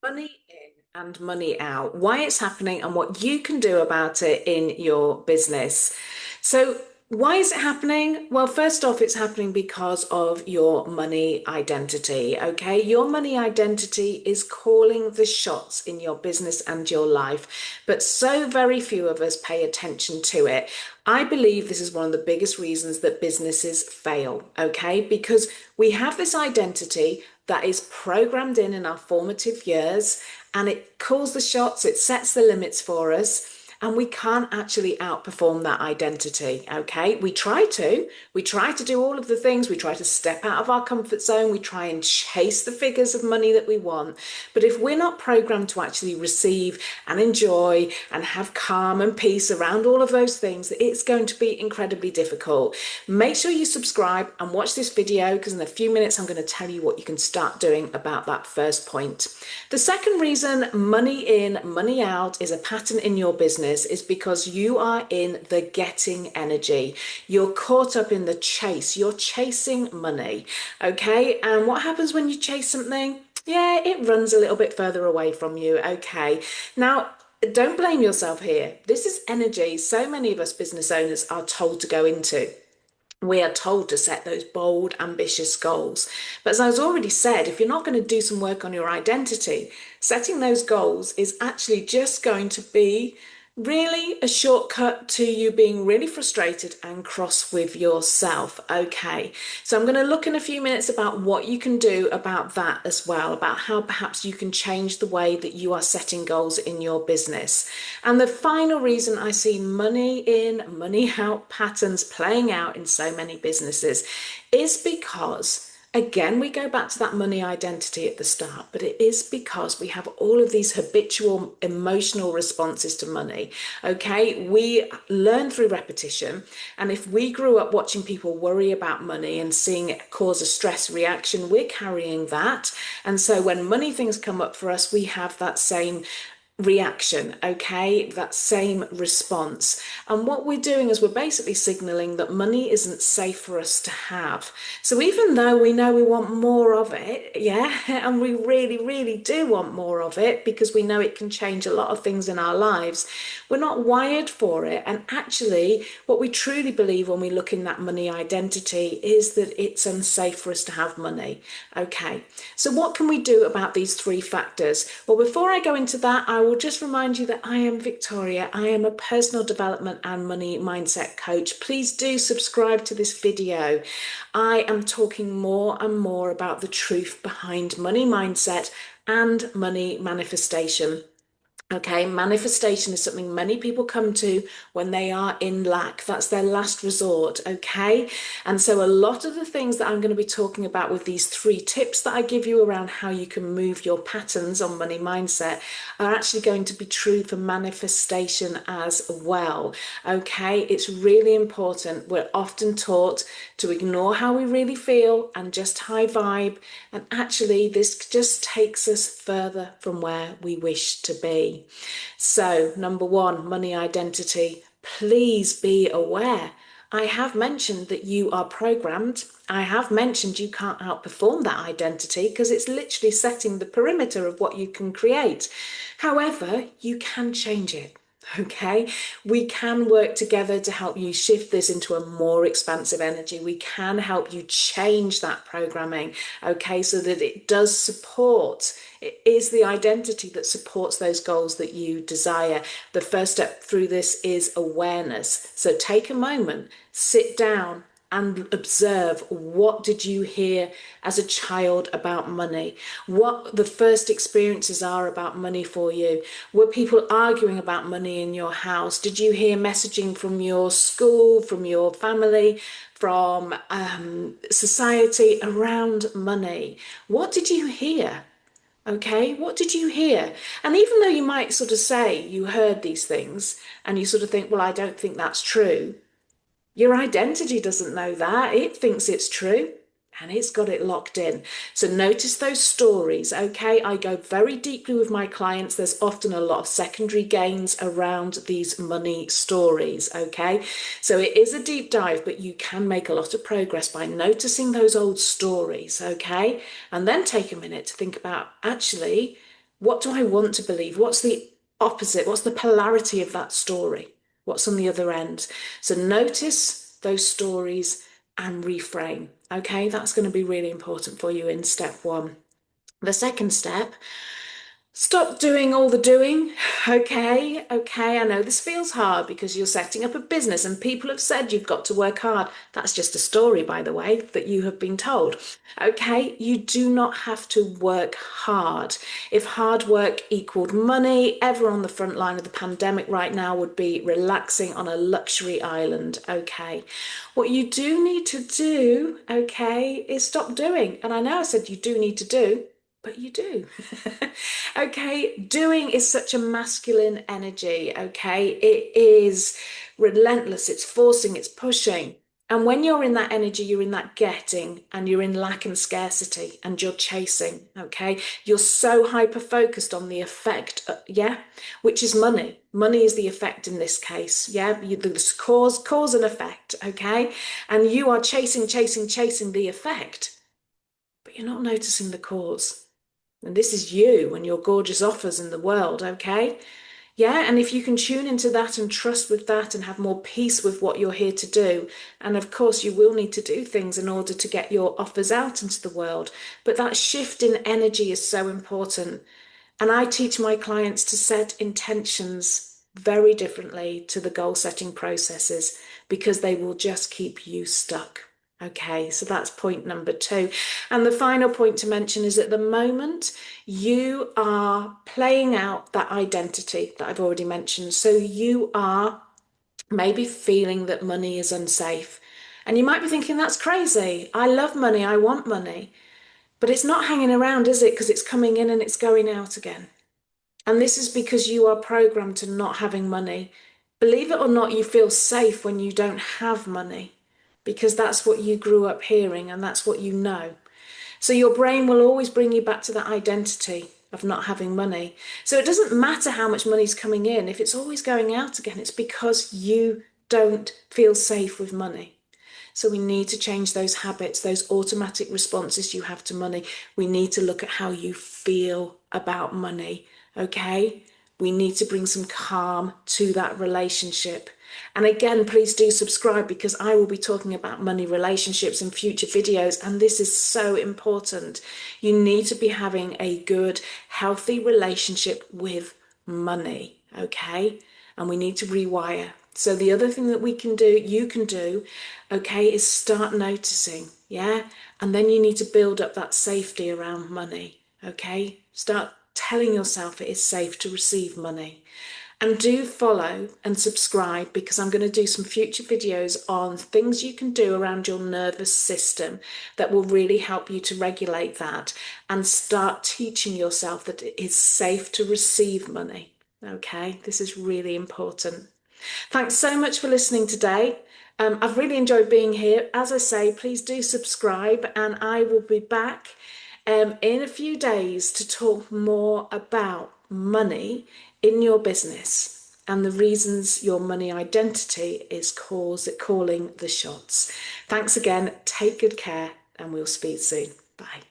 Money in and money out, why it's happening and what you can do about it in your business. So, why is it happening? Well, first off, it's happening because of your money identity. Okay. Your money identity is calling the shots in your business and your life, but so very few of us pay attention to it. I believe this is one of the biggest reasons that businesses fail. Okay. Because we have this identity that is programmed in our formative years, and it calls the shots, it sets the limits for us, and we can't actually outperform that identity. Okay, we try to do all of the things, we try to step out of our comfort zone, we try and chase the figures of money that we want, but if we're not programmed to actually receive and enjoy and have calm and peace around all of those things, it's going to be incredibly difficult. Make sure you subscribe and watch this video, because in a few minutes I'm going to tell you what you can start doing about that first point. The second reason money in, money out is a pattern in your business is because you are in the getting energy. You're caught up in the chase. You're chasing money. Okay. And what happens when you chase something? Yeah, it runs a little bit further away from you. Okay. Now, don't blame yourself here. This is energy so many of us business owners are told to go into. We are told to set those bold, ambitious goals. But as I was already said, if you're not going to do some work on your identity, setting those goals is actually just going to be really a shortcut to you being really frustrated and cross with yourself. Okay, so I'm going to look in a few minutes about what you can do about that as well, about how perhaps you can change the way that you are setting goals in your business. And the final reason I see money in, money out patterns playing out in so many businesses is because, again, we go back to that money identity at the start, but it is because we have all of these habitual emotional responses to money. Okay, we learn through repetition. And if we grew up watching people worry about money and seeing it cause a stress reaction, we're carrying that. And so when money things come up for us, we have that same reaction, okay, that same response. And what we're doing is we're basically signaling that money isn't safe for us to have. So even though we know we want more of it, yeah, and we really, really do want more of it because we know it can change a lot of things in our lives, we're not wired for it. And actually, what we truly believe when we look in that money identity is that it's unsafe for us to have money. Okay, so what can we do about these three factors? Well, before I go into that, I will just remind you that I am Victoria. I am a personal development and money mindset coach. Please do subscribe to this video. I am talking more and more about the truth behind money mindset and money manifestation. Okay, manifestation is something many people come to when they are in lack. That's their last resort. Okay, and so a lot of the things that I'm going to be talking about with these three tips that I give you around how you can move your patterns on money mindset are actually going to be true for manifestation as well. Okay, it's really important. We're often taught to ignore how we really feel and just high vibe, and actually, this just takes us further from where we wish to be. So, number one, money identity. Please be aware. I have mentioned that you are programmed. I have mentioned you can't outperform that identity because it's literally setting the perimeter of what you can create. However, you can change it. Okay, we can work together to help you shift this into a more expansive energy. We can help you change that programming, okay, so that it does support, it is the identity that supports those goals that you desire. The first step through this is awareness. So take a moment, sit down, and observe, what did you hear as a child about money? What the first experiences are about money for you? Were people arguing about money in your house? Did you hear messaging from your school, from your family, from society around money? What did you hear? Okay, what did you hear? And even though you might sort of say you heard these things and you sort of think, well, I don't think that's true, your identity doesn't know that. It thinks it's true and it's got it locked in. So notice those stories, okay? I go very deeply with my clients. There's often a lot of secondary gains around these money stories, okay? So it is a deep dive, but you can make a lot of progress by noticing those old stories, okay? And then take a minute to think about, actually, What do I want to believe? What's the opposite? What's the polarity of that story? What's on the other end? So notice those stories and reframe. Okay, that's going to be really important for you in step one. The second step, stop doing all the doing. Okay, I know this feels hard because you're setting up a business and people have said you've got to work hard. That's just a story, by the way, that you have been told. Okay, you do not have to work hard. If hard work equaled money, everyone on the front line of the pandemic right now would be relaxing on a luxury island. Okay, what you do need to do, okay, is stop doing. And I know I said you do need to do, but you do. Okay, doing is such a masculine energy. Okay, it is relentless, it's forcing, it's pushing. And when you're in that energy, you're in that getting and you're in lack and scarcity and you're chasing. Okay, you're so hyper focused on the effect, yeah, which is money. Money is the effect in this case. Yeah, the cause and effect. Okay, and you are chasing the effect, but you're not noticing the cause. And this is you and your gorgeous offers in the world, okay? Yeah, and if you can tune into that and trust with that and have more peace with what you're here to do, and of course, you will need to do things in order to get your offers out into the world, but that shift in energy is so important. And I teach my clients to set intentions very differently to the goal setting processes because they will just keep you stuck. Okay, so that's point number two. And the final point to mention is at the moment, you are playing out that identity that I've already mentioned. So you are maybe feeling that money is unsafe. And you might be thinking, that's crazy. I love money. I want money. But it's not hanging around, is it? Because it's coming in and it's going out again. And this is because you are programmed to not having money. Believe it or not, you feel safe when you don't have money because that's what you grew up hearing and that's what you know. So your brain will always bring you back to that identity of not having money. So it doesn't matter how much money's coming in. If it's always going out again, it's because you don't feel safe with money. So we need to change those habits, those automatic responses you have to money. We need to look at how you feel about money, okay? We need to bring some calm to that relationship. And again, please do subscribe because I will be talking about money relationships in future videos. And this is so important. You need to be having a good, healthy relationship with money, okay? And we need to rewire. So the other thing that we can do, you can do, okay, is start noticing, yeah? And then you need to build up that safety around money, okay? Start telling yourself it is safe to receive money. And do follow and subscribe because I'm going to do some future videos on things you can do around your nervous system that will really help you to regulate that and start teaching yourself that it is safe to receive money. Okay, this is really important. Thanks so much for listening today. I've really enjoyed being here. As I say, please do subscribe, and I will be back in a few days to talk more about money in your business and the reasons your money identity is calling the shots. Thanks again. Take good care, and we'll speak soon. Bye.